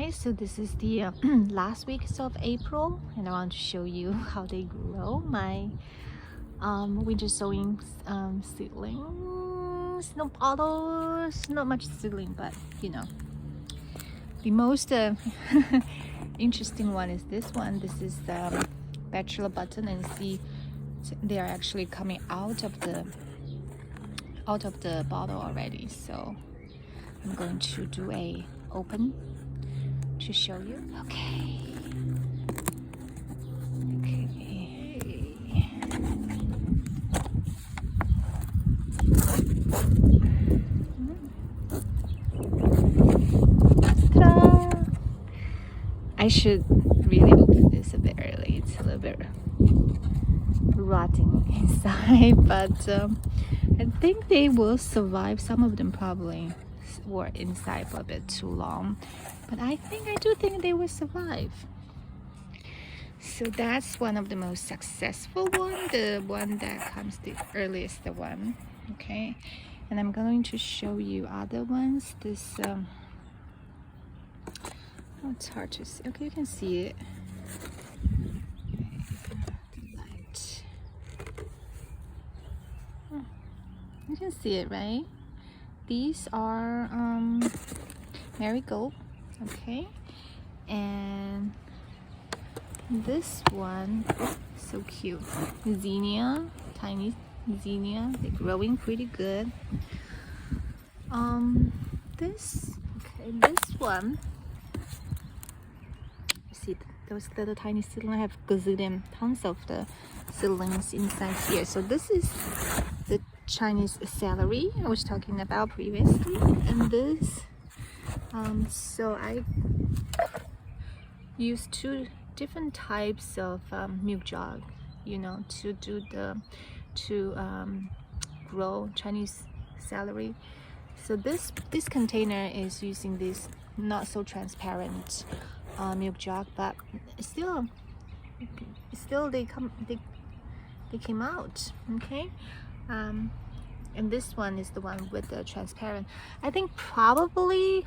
guys, so this is the last week of April, and I want to show you how they grow my winter sowing seedlings. No bottles, not much seedling, but you know, the most interesting one is this one. This is the bachelor button, and see they are actually coming out of the bottle already. So I'm going to do a open to show you. Okay. Ta-da! I should really open this a bit early. It's a little bit rotting inside, but I think they will survive. Some of them probably were inside for a bit too long, but I do think they will survive. So that's one of the most successful one, the one that comes the earliest one. Okay, and I'm going to show you other ones. This oh, it's hard to see. Okay, you can see it. You can see it, right? These are marigold. Okay, and this one, so cute, zinnia, tiny zinnia. They're growing pretty good. This one, see those little tiny seedlings. I have gazillion tons of the seedlings inside here. So this is the Chinese celery I was talking about previously, and this so I use two different types of milk jug, you know, to grow Chinese celery. So this container is using this not so transparent milk jug, but still they came out. Okay, and this one is the one with the transparent. I think probably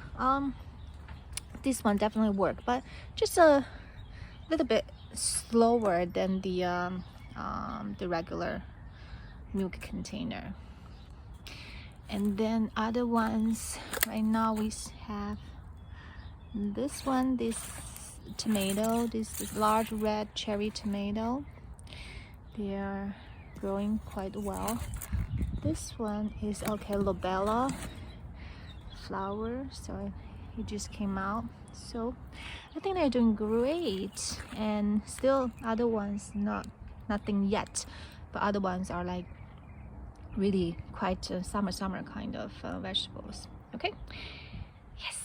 this one definitely worked, but just a little bit slower than the regular milk container. And then other ones, right now we have this one, this tomato, this large red cherry tomato. They are growing quite well. This one is okay, lobella flower, so it just came out. So I think they're doing great, and still other ones nothing yet, but other ones are like really quite summer kind of vegetables. Okay, yes.